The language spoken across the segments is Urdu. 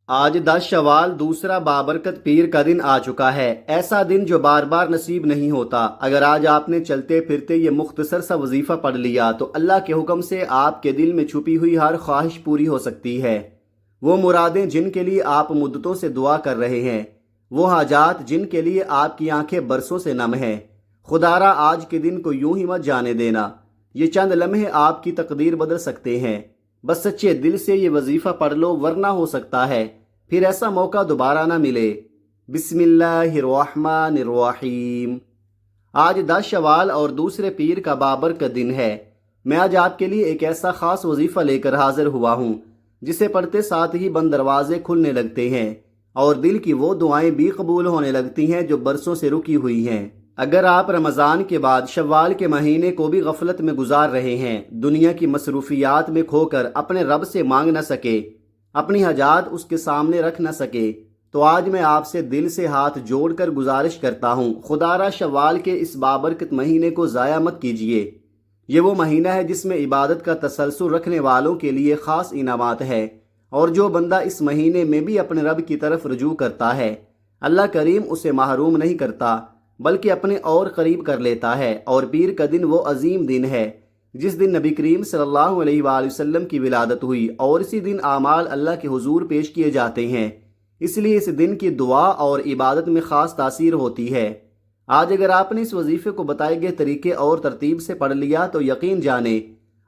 آج 10 شوال دوسرا بابرکت پیر کا دن آ چکا ہے۔ ایسا دن جو بار بار نصیب نہیں ہوتا۔ اگر آج آپ نے چلتے پھرتے یہ مختصر سا وظیفہ پڑھ لیا تو اللہ کے حکم سے آپ کے دل میں چھپی ہوئی ہر خواہش پوری ہو سکتی ہے۔ وہ مرادیں جن کے لیے آپ مدتوں سے دعا کر رہے ہیں، وہ حاجات جن کے لیے آپ کی آنکھیں برسوں سے نم ہیں، خدارا آج کے دن کو یوں ہی مت جانے دینا۔ یہ چند لمحے آپ کی تقدیر بدل سکتے ہیں۔ بس سچے دل سے یہ وظیفہ پڑھ لو، ورنہ ہو سکتا ہے پھر ایسا موقع دوبارہ نہ ملے۔ بسم اللہ الرحمن الرحیم۔ آج 10 شوال اور دوسرے پیر کا بابرکت دن ہے۔ میں آج آپ کے لیے ایک ایسا خاص وظیفہ لے کر حاضر ہوا ہوں جسے پڑھتے ساتھ ہی بند دروازے کھلنے لگتے ہیں اور دل کی وہ دعائیں بھی قبول ہونے لگتی ہیں جو برسوں سے رکی ہوئی ہیں۔ اگر آپ رمضان کے بعد شوال کے مہینے کو بھی غفلت میں گزار رہے ہیں، دنیا کی مصروفیات میں کھو کر اپنے رب سے مانگ نہ سکے، اپنی حاجات اس کے سامنے رکھ نہ سکے، تو آج میں آپ سے دل سے ہاتھ جوڑ کر گزارش کرتا ہوں، خدارا شوال کے اس بابرکت مہینے کو ضائع مت کیجیے۔ یہ وہ مہینہ ہے جس میں عبادت کا تسلسل رکھنے والوں کے لیے خاص انعامات ہے، اور جو بندہ اس مہینے میں بھی اپنے رب کی طرف رجوع کرتا ہے، اللہ کریم اسے محروم نہیں کرتا بلکہ اپنے اور قریب کر لیتا ہے۔ اور پیر کا دن وہ عظیم دن ہے جس دن نبی کریم صلی اللہ علیہ وآلہ وسلم کی ولادت ہوئی، اور اسی دن اعمال اللہ کے حضور پیش کیے جاتے ہیں، اس لیے اس دن کی دعا اور عبادت میں خاص تاثیر ہوتی ہے۔ آج اگر آپ نے اس وظیفے کو بتائے گئے طریقے اور ترتیب سے پڑھ لیا تو یقین جانیں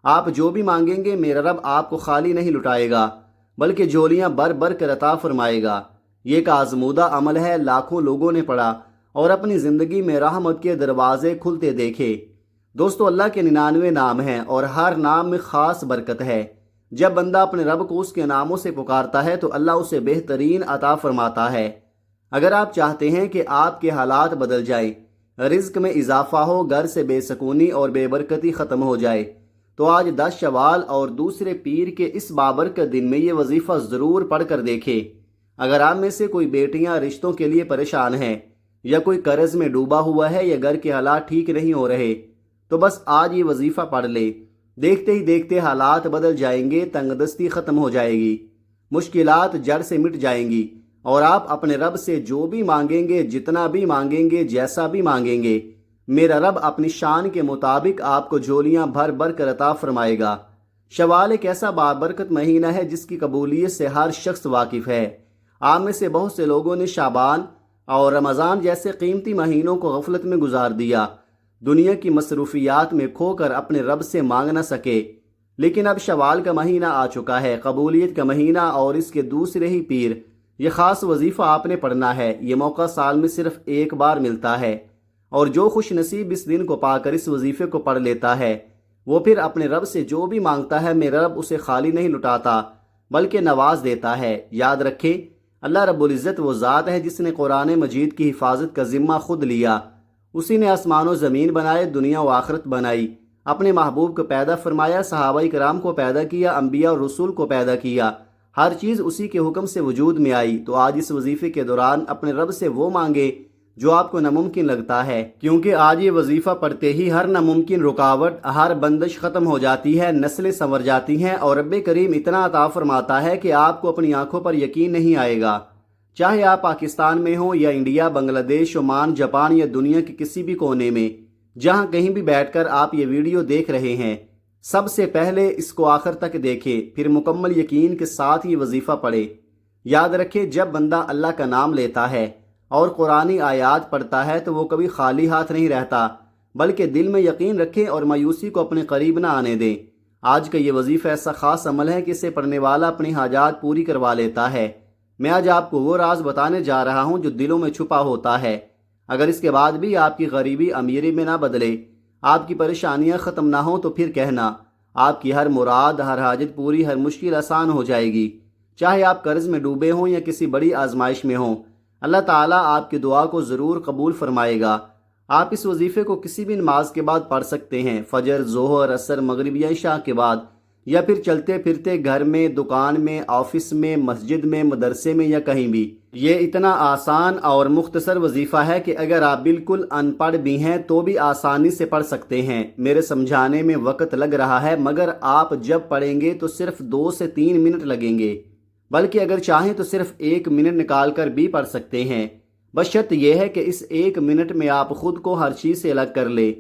آپ جو بھی مانگیں گے میرا رب آپ کو خالی نہیں لٹائے گا بلکہ جولیاں بھر بھر کر عطا فرمائے گا۔ یہ ایک آزمودہ عمل ہے، لاکھوں لوگوں نے پڑھا اور اپنی زندگی میں رحمت کے دروازے کھلتے دیکھے۔ دوستو، اللہ کے 99 نام ہیں اور ہر نام میں خاص برکت ہے۔ جب بندہ اپنے رب کو اس کے ناموں سے پکارتا ہے تو اللہ اسے بہترین عطا فرماتا ہے۔ اگر آپ چاہتے ہیں کہ آپ کے حالات بدل جائیں، رزق میں اضافہ ہو، گھر سے بے سکونی اور بے برکتی ختم ہو جائے، تو آج 10 شوال اور دوسرے پیر کے اس بابرکت دن میں یہ وظیفہ ضرور پڑھ کر دیکھیں۔ اگر آپ میں سے کوئی بیٹیاں رشتوں کے لیے پریشان ہیں، یا کوئی قرض میں ڈوبا ہوا ہے، یا گھر کے حالات ٹھیک نہیں ہو رہے، تو بس آج یہ وظیفہ پڑھ لے۔ دیکھتے ہی دیکھتے حالات بدل جائیں گے، تنگ دستی ختم ہو جائے گی، مشکلات جڑ سے مٹ جائیں گی، اور آپ اپنے رب سے جو بھی مانگیں گے، جتنا بھی مانگیں گے، جیسا بھی مانگیں گے، میرا رب اپنی شان کے مطابق آپ کو جھولیاں بھر بھر کر عطا فرمائے گا۔ شوال ایک ایسا بابرکت مہینہ ہے جس کی قبولیت سے ہر شخص واقف ہے۔ آپ میں سے بہت سے لوگوں نے شعبان اور رمضان جیسے قیمتی مہینوں کو غفلت میں گزار دیا، دنیا کی مصروفیات میں کھو کر اپنے رب سے مانگ نہ سکے۔ لیکن اب شوال کا مہینہ آ چکا ہے، قبولیت کا مہینہ، اور اس کے دوسرے ہی پیر۔ یہ خاص وظیفہ آپ نے پڑھنا ہے۔ یہ موقع سال میں صرف ایک بار ملتا ہے، اور جو خوش نصیب اس دن کو پا کر اس وظیفے کو پڑھ لیتا ہے وہ پھر اپنے رب سے جو بھی مانگتا ہے میرا رب اسے خالی نہیں لٹاتا بلکہ نواز دیتا ہے۔ یاد رکھے، اللہ رب العزت وہ ذات ہے جس نے قرآن مجید کی حفاظت کا ذمہ خود لیا۔ اسی نے آسمان و زمین بنائے، دنیا و آخرت بنائی، اپنے محبوب کو پیدا فرمایا، صحابہ کرام کو پیدا کیا، انبیاء اور رسول کو پیدا کیا، ہر چیز اسی کے حکم سے وجود میں آئی۔ تو آج اس وظیفے کے دوران اپنے رب سے وہ مانگے جو آپ کو ناممکن لگتا ہے، کیونکہ آج یہ وظیفہ پڑھتے ہی ہر ناممکن رکاوٹ، ہر بندش ختم ہو جاتی ہے، نسلیں سنور جاتی ہیں، اور رب کریم اتنا عطا فرماتا ہے کہ آپ کو اپنی آنکھوں پر یقین نہیں آئے گا۔ چاہے آپ پاکستان میں ہوں یا انڈیا، بنگلہ دیش، عمان، جاپان یا دنیا کے کسی بھی کونے میں، جہاں کہیں بھی بیٹھ کر آپ یہ ویڈیو دیکھ رہے ہیں، سب سے پہلے اس کو آخر تک دیکھیں، پھر مکمل یقین کے ساتھ یہ وظیفہ پڑھے۔ یاد رکھے، جب بندہ اللہ کا نام لیتا ہے اور قرآنی آیات پڑھتا ہے تو وہ کبھی خالی ہاتھ نہیں رہتا، بلکہ دل میں یقین رکھے اور مایوسی کو اپنے قریب نہ آنے دیں۔ آج کا یہ وظیفہ ایسا خاص عمل ہے کہ اسے پڑھنے والا اپنی حاجات پوری کروا لیتا ہے۔ میں آج آپ کو وہ راز بتانے جا رہا ہوں جو دلوں میں چھپا ہوتا ہے۔ اگر اس کے بعد بھی آپ کی غریبی امیری میں نہ بدلے، آپ کی پریشانیاں ختم نہ ہوں، تو پھر کہنا آپ کی ہر مراد، ہر حاجت پوری، ہر مشکل آسان ہو جائے گی۔ چاہے آپ قرض میں ڈوبے ہوں یا کسی بڑی آزمائش میں ہوں، اللہ تعالیٰ آپ کی دعا کو ضرور قبول فرمائے گا۔ آپ اس وظیفے کو کسی بھی نماز کے بعد پڑھ سکتے ہیں، فجر، ظہر، عصر، مغرب یا عشاء کے بعد، یا پھر چلتے پھرتے گھر میں، دکان میں، آفس میں، مسجد میں، مدرسے میں یا کہیں بھی۔ یہ اتنا آسان اور مختصر وظیفہ ہے کہ اگر آپ بالکل ان پڑھ بھی ہیں تو بھی آسانی سے پڑھ سکتے ہیں۔ میرے سمجھانے میں وقت لگ رہا ہے، مگر آپ جب پڑھیں گے تو صرف 2 سے 3 منٹ لگیں گے۔ بلکہ اگر چاہیں تو صرف 1 منٹ نکال کر بھی پڑھ سکتے ہیں، بشرط یہ ہے کہ اس 1 منٹ میں آپ خود کو ہر چیز سے الگ کر لیں،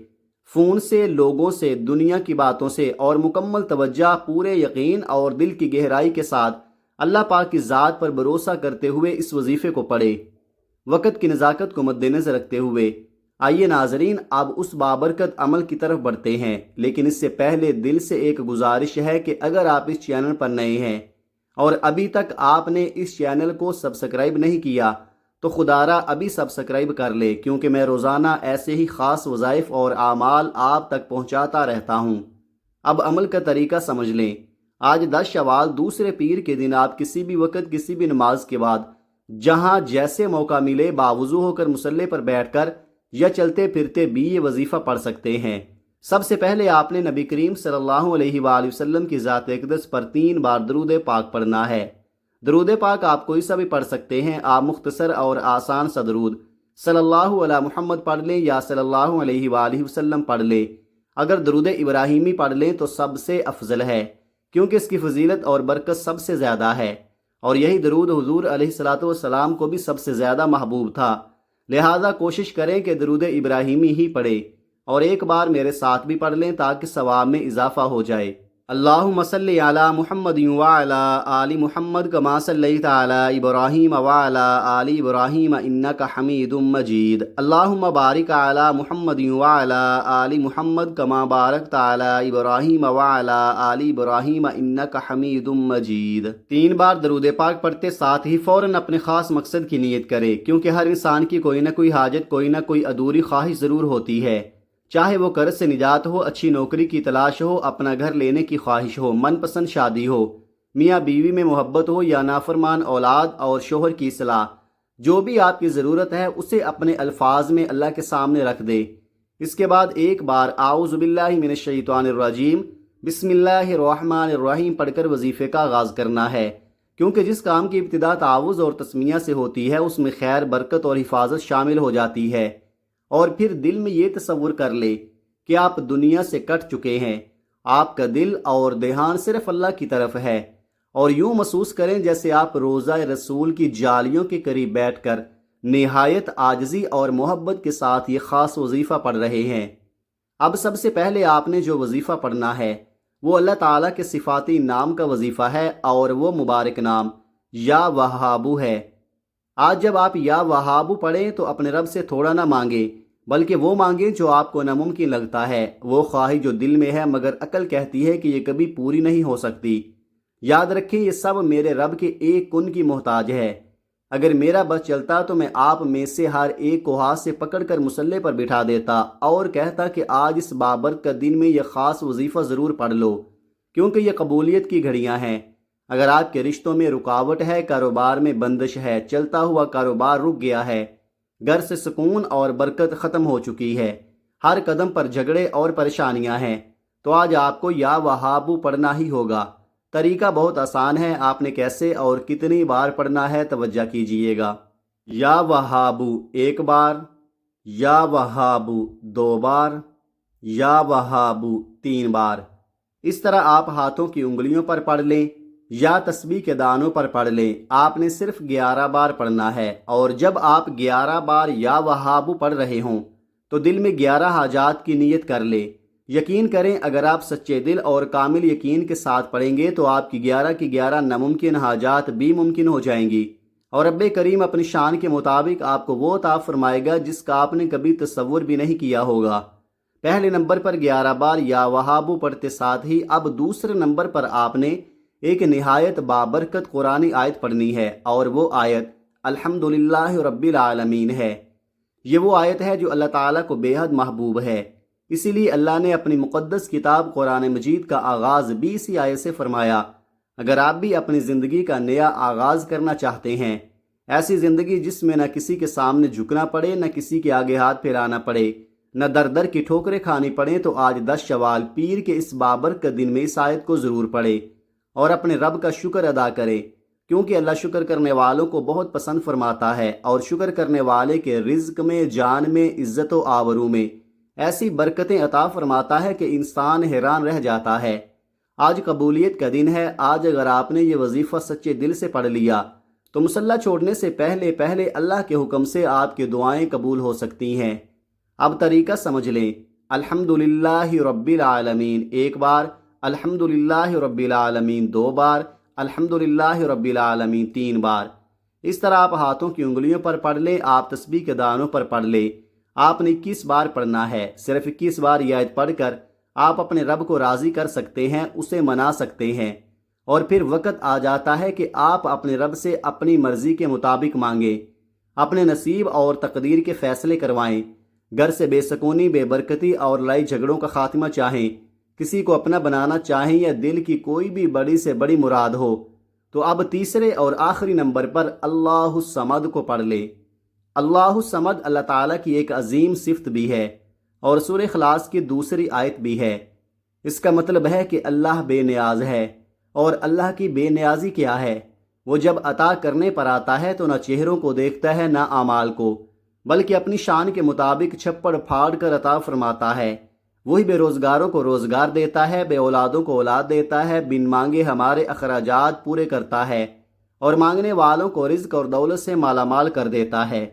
فون سے، لوگوں سے، دنیا کی باتوں سے، اور مکمل توجہ، پورے یقین اور دل کی گہرائی کے ساتھ اللہ پاک کی ذات پر بھروسہ کرتے ہوئے اس وظیفے کو پڑھے، وقت کی نزاکت کو مد نظر رکھتے ہوئے۔ آئیے ناظرین، اب اس بابرکت عمل کی طرف بڑھتے ہیں، لیکن اس سے پہلے دل سے ایک گزارش ہے کہ اگر آپ اس چینل پر نئے ہیں اور ابھی تک آپ نے اس چینل کو سبسکرائب نہیں کیا تو خدارا ابھی سبسکرائب کر لے، کیونکہ میں روزانہ ایسے ہی خاص وظائف اور اعمال آپ تک پہنچاتا رہتا ہوں۔ اب عمل کا طریقہ سمجھ لیں۔ آج 10 شوال دوسرے پیر کے دن آپ کسی بھی وقت کسی بھی نماز کے بعد جہاں جیسے موقع ملے باوضو ہو کر مصلی پر بیٹھ کر یا چلتے پھرتے بھی یہ وظیفہ پڑھ سکتے ہیں۔ سب سے پہلے آپ نے نبی کریم صلی اللہ علیہ وآلہ وسلم کی ذات اقدس پر 3 بار درود پاک پڑھنا ہے۔ درود پاک آپ کوئی سا بھی پڑھ سکتے ہیں، آپ مختصر اور آسان سا درود صلی اللہ علیہ محمد پڑھ لیں یا صلی اللہ علیہ وآلہ وسلم پڑھ لیں۔ اگر درود ابراہیمی پڑھ لیں تو سب سے افضل ہے، کیونکہ اس کی فضیلت اور برکت سب سے زیادہ ہے، اور یہی درود حضور علیہ الصلوۃ والسلام کو بھی سب سے زیادہ محبوب تھا، لہذا کوشش کریں کہ درود ابراہیمی ہی پڑھیں، اور ایک بار میرے ساتھ بھی پڑھ لیں تاکہ ثواب میں اضافہ ہو جائے۔ اللہم صلی علی محمد وعلی آل محمد کما صلیت علی ابراہیم وعلی آل ابراہیم انک حمید مجید۔ اللہم بارک علی محمد وعلی آل محمد کما بارکت علی ابراہیم وعلی آل ابراہیم انک حمید مجید۔ 3 بار درود پاک پڑھتے ساتھ ہی فوراً اپنے خاص مقصد کی نیت کرے، کیونکہ ہر انسان کی کوئی نہ کوئی حاجت، کوئی نہ کوئی ادھوری خواہش ضرور ہوتی ہے، چاہے وہ قرض سے نجات ہو، اچھی نوکری کی تلاش ہو، اپنا گھر لینے کی خواہش ہو، من پسند شادی ہو، میاں بیوی میں محبت ہو، یا نافرمان اولاد اور شوہر کی اصلاح۔ جو بھی آپ کی ضرورت ہے اسے اپنے الفاظ میں اللہ کے سامنے رکھ دے۔ اس کے بعد ایک بار اعوذ باللہ من الشیطان الرجیم بسم اللہ الرحمن الرحیم پڑھ کر وظیفے کا آغاز کرنا ہے، کیونکہ جس کام کی ابتدا تعوذ اور تسمیہ سے ہوتی ہے اس میں خیر، برکت اور حفاظت شامل ہو جاتی ہے۔ اور پھر دل میں یہ تصور کر لے کہ آپ دنیا سے کٹ چکے ہیں، آپ کا دل اور دھیان صرف اللہ کی طرف ہے، اور یوں محسوس کریں جیسے آپ روضہ رسول کی جالیوں کے قریب بیٹھ کر نہایت عاجزی اور محبت کے ساتھ یہ خاص وظیفہ پڑھ رہے ہیں۔ اب سب سے پہلے آپ نے جو وظیفہ پڑھنا ہے وہ اللہ تعالیٰ کے صفاتی نام کا وظیفہ ہے، اور وہ مبارک نام یا وہابو ہے۔ آج جب آپ یا وہابو پڑھیں تو اپنے رب سے تھوڑا نہ مانگیں، بلکہ وہ مانگیں جو آپ کو ناممکن لگتا ہے، وہ خواہش جو دل میں ہے مگر عقل کہتی ہے کہ یہ کبھی پوری نہیں ہو سکتی۔ یاد رکھیں یہ سب میرے رب کے ایک کن کی محتاج ہے۔ اگر میرا بس چلتا تو میں آپ میں سے ہر ایک کو ہاتھ سے پکڑ کر مصلی پر بٹھا دیتا اور کہتا کہ آج اس بابرکت دن میں یہ خاص وظیفہ ضرور پڑھ لو، کیونکہ یہ قبولیت کی گھڑیاں ہیں۔ اگر آپ کے رشتوں میں رکاوٹ ہے، کاروبار میں بندش ہے، چلتا ہوا کاروبار رک گیا ہے، گھر سے سکون اور برکت ختم ہو چکی ہے، ہر قدم پر جھگڑے اور پریشانیاں ہیں، تو آج آپ کو یا وہابو پڑھنا ہی ہوگا۔ طریقہ بہت آسان ہے، آپ نے کیسے اور کتنی بار پڑھنا ہے توجہ کیجئے گا۔ یا وہابو 1 بار، یا وہابو 2 بار، یا وہابو 3 بار۔ اس طرح آپ ہاتھوں کی انگلیوں پر پڑھ لیں یا تسبیح کے دانوں پر پڑھ لیں۔ آپ نے صرف 11 بار پڑھنا ہے، اور جب آپ 11 بار یا وہابو پڑھ رہے ہوں تو دل میں 11 حاجات کی نیت کر لیں۔ یقین کریں اگر آپ سچے دل اور کامل یقین کے ساتھ پڑھیں گے تو آپ کی 11 کی 11 ناممکن حاجات بھی ممکن ہو جائیں گی، اور رب کریم اپنی شان کے مطابق آپ کو وہ عطا فرمائے گا جس کا آپ نے کبھی تصور بھی نہیں کیا ہوگا۔ پہلے نمبر پر 11 بار یا وہابو پڑھتے ساتھ ہی اب دوسرے نمبر پر آپ نے ایک نہایت بابرکت قرآنی آیت پڑھنی ہے، اور وہ آیت الحمدللہ رب العالمین ہے۔ یہ وہ آیت ہے جو اللہ تعالیٰ کو بے حد محبوب ہے، اسی لیے اللہ نے اپنی مقدس کتاب قرآن مجید کا آغاز بھی اسی آیت سے فرمایا۔ اگر آپ بھی اپنی زندگی کا نیا آغاز کرنا چاہتے ہیں، ایسی زندگی جس میں نہ کسی کے سامنے جھکنا پڑے، نہ کسی کے آگے ہاتھ پھیلانا پڑے، نہ در در کی ٹھوکریں کھانی پڑیں، تو آج 10 شوال پیر کے اس بابرکت دن میں اس آیت کو ضرور پڑھے اور اپنے رب کا شکر ادا کرے، کیونکہ اللہ شکر کرنے والوں کو بہت پسند فرماتا ہے، اور شکر کرنے والے کے رزق میں، جان میں، عزت و آبرو میں ایسی برکتیں عطا فرماتا ہے کہ انسان حیران رہ جاتا ہے۔ آج قبولیت کا دن ہے۔ آج اگر آپ نے یہ وظیفہ سچے دل سے پڑھ لیا تو مصلی چھوڑنے سے پہلے پہلے اللہ کے حکم سے آپ کی دعائیں قبول ہو سکتی ہیں۔ اب طریقہ سمجھ لیں۔ الحمدللہ رب العالمین ایک بار، الحمدللہ رب العالمین دو بار، الحمدللہ رب العالمین تین بار۔ اس طرح آپ ہاتھوں کی انگلیوں پر پڑھ لیں، آپ تسبیح کے دانوں پر پڑھ لیں۔ آپ نے 21 بار پڑھنا ہے۔ صرف 21 بار یہ آیت پڑھ کر آپ اپنے رب کو راضی کر سکتے ہیں، اسے منا سکتے ہیں، اور پھر وقت آ جاتا ہے کہ آپ اپنے رب سے اپنی مرضی کے مطابق مانگیں، اپنے نصیب اور تقدیر کے فیصلے کروائیں، گھر سے بے سکونی، بے برکتی اور لڑائی جھگڑوں کا خاتمہ چاہیں، کسی کو اپنا بنانا چاہیں، یا دل کی کوئی بھی بڑی سے بڑی مراد ہو، تو اب تیسرے اور آخری نمبر پر اللہ الصمد کو پڑھ لیں۔ اللہ الصمد اللہ تعالیٰ کی ایک عظیم صفت بھی ہے اور سورہ اخلاص کی دوسری آیت بھی ہے۔ اس کا مطلب ہے کہ اللہ بے نیاز ہے، اور اللہ کی بے نیازی کیا ہے؟ وہ جب عطا کرنے پر آتا ہے تو نہ چہروں کو دیکھتا ہے نہ اعمال کو، بلکہ اپنی شان کے مطابق چھپڑ پھاڑ کر عطا فرماتا ہے۔ وہی بے روزگاروں کو روزگار دیتا ہے، بے اولادوں کو اولاد دیتا ہے، بن مانگے ہمارے اخراجات پورے کرتا ہے، اور مانگنے والوں کو رزق اور دولت سے مالا مال کر دیتا ہے۔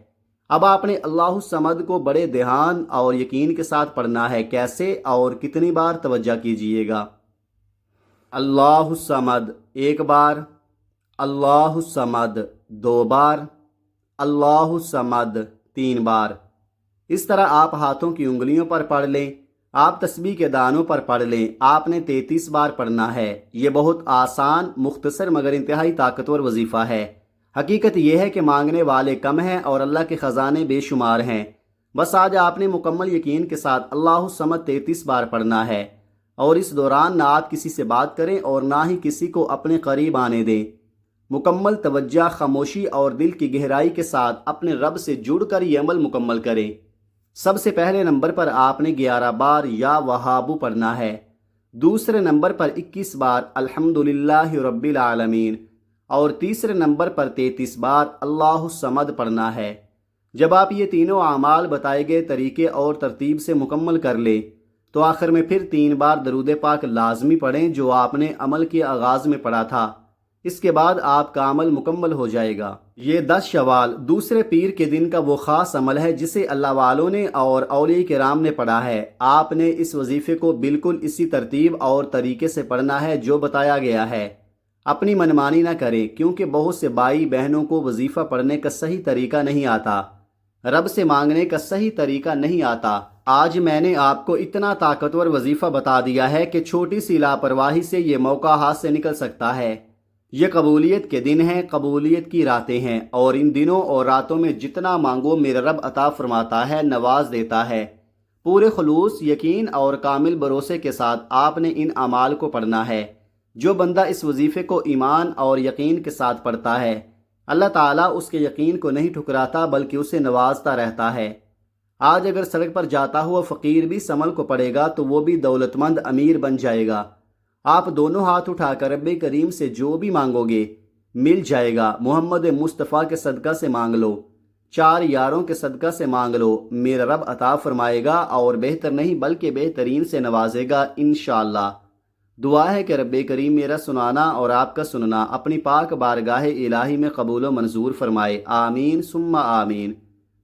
اب آپ نے اللہ الصمد کو بڑے دھیان اور یقین کے ساتھ پڑھنا ہے۔ کیسے اور کتنی بار؟ توجہ کیجئے گا۔ اللہ الصمد ایک بار، اللہ الصمد دو بار، اللہ الصمد تین بار۔ اس طرح آپ ہاتھوں کی انگلیوں پر پڑھ لیں، آپ تسبیح کے دانوں پر پڑھ لیں۔ آپ نے 33 بار پڑھنا ہے۔ یہ بہت آسان، مختصر مگر انتہائی طاقتور وظیفہ ہے۔ حقیقت یہ ہے کہ مانگنے والے کم ہیں اور اللہ کے خزانے بے شمار ہیں۔ بس آج آپ نے مکمل یقین کے ساتھ اللہ الصمد 33 بار پڑھنا ہے، اور اس دوران نہ آپ کسی سے بات کریں اور نہ ہی کسی کو اپنے قریب آنے دیں۔ مکمل توجہ، خاموشی اور دل کی گہرائی کے ساتھ اپنے رب سے جڑ کر یہ عمل مکمل کریں۔ سب سے پہلے نمبر پر آپ نے 11 بار یا وہابو پڑھنا ہے، دوسرے نمبر پر 21 بار الحمدللہ رب العالمین، اور تیسرے نمبر پر 33 بار اللہ الصمد پڑھنا ہے۔ جب آپ یہ تینوں اعمال بتائے گئے طریقے اور ترتیب سے مکمل کر لیں تو آخر میں پھر 3 بار درود پاک لازمی پڑھیں جو آپ نے عمل کے آغاز میں پڑھا تھا۔ اس کے بعد آپ کا عمل مکمل ہو جائے گا۔ یہ 10 شوال دوسرے پیر کے دن کا وہ خاص عمل ہے جسے اللہ والوں نے اور اولیاء کرام نے پڑھا ہے۔ آپ نے اس وظیفے کو بالکل اسی ترتیب اور طریقے سے پڑھنا ہے جو بتایا گیا ہے۔ اپنی منمانی نہ کریں، کیونکہ بہت سے بھائی بہنوں کو وظیفہ پڑھنے کا صحیح طریقہ نہیں آتا، رب سے مانگنے کا صحیح طریقہ نہیں آتا۔ آج میں نے آپ کو اتنا طاقتور وظیفہ بتا دیا ہے کہ چھوٹی سی لاپرواہی سے یہ موقع ہاتھ سے نکل سکتا ہے۔ یہ قبولیت کے دن ہیں، قبولیت کی راتیں ہیں، اور ان دنوں اور راتوں میں جتنا مانگو میرا رب عطا فرماتا ہے، نواز دیتا ہے۔ پورے خلوص، یقین اور کامل بھروسے کے ساتھ آپ نے ان اعمال کو پڑھنا ہے۔ جو بندہ اس وظیفے کو ایمان اور یقین کے ساتھ پڑھتا ہے، اللہ تعالیٰ اس کے یقین کو نہیں ٹھکراتا بلکہ اسے نوازتا رہتا ہے۔ آج اگر سڑک پر جاتا ہوا فقیر بھی اس عمل کو پڑھے گا تو وہ بھی دولت مند امیر بن جائے گا۔ آپ دونوں ہاتھ اٹھا کر رب کریم سے جو بھی مانگو گے مل جائے گا۔ محمد مصطفیٰ کے صدقہ سے مانگ لو، 4 یاروں کے صدقہ سے مانگ لو، میرا رب عطا فرمائے گا، اور بہتر نہیں بلکہ بہترین سے نوازے گا انشاءاللہ۔ دعا ہے کہ رب کریم میرا سنانا اور آپ کا سننا اپنی پاک بارگاہ الہی میں قبول و منظور فرمائے، آمین ثم آمین۔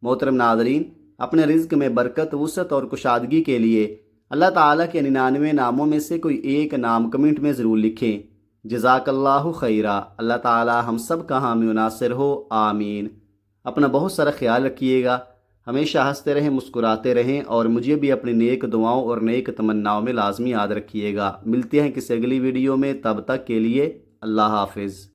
محترم ناظرین، اپنے رزق میں برکت، وسعت اور کشادگی کے لیے اللہ تعالیٰ کے 99 ناموں میں سے کوئی ایک نام کمنٹ میں ضرور لکھیں۔ جزاک اللہ خیرہ۔ اللہ تعالیٰ ہم سب کا حامی و ناصر ہو، آمین۔ اپنا بہت سارا خیال رکھیے گا، ہمیشہ ہنستے رہیں، مسکراتے رہیں، اور مجھے بھی اپنی نیک دعاؤں اور نیک تمناؤں میں لازمی یاد رکھیے گا۔ ملتے ہیں کسی اگلی ویڈیو میں، تب تک کے لیے اللہ حافظ۔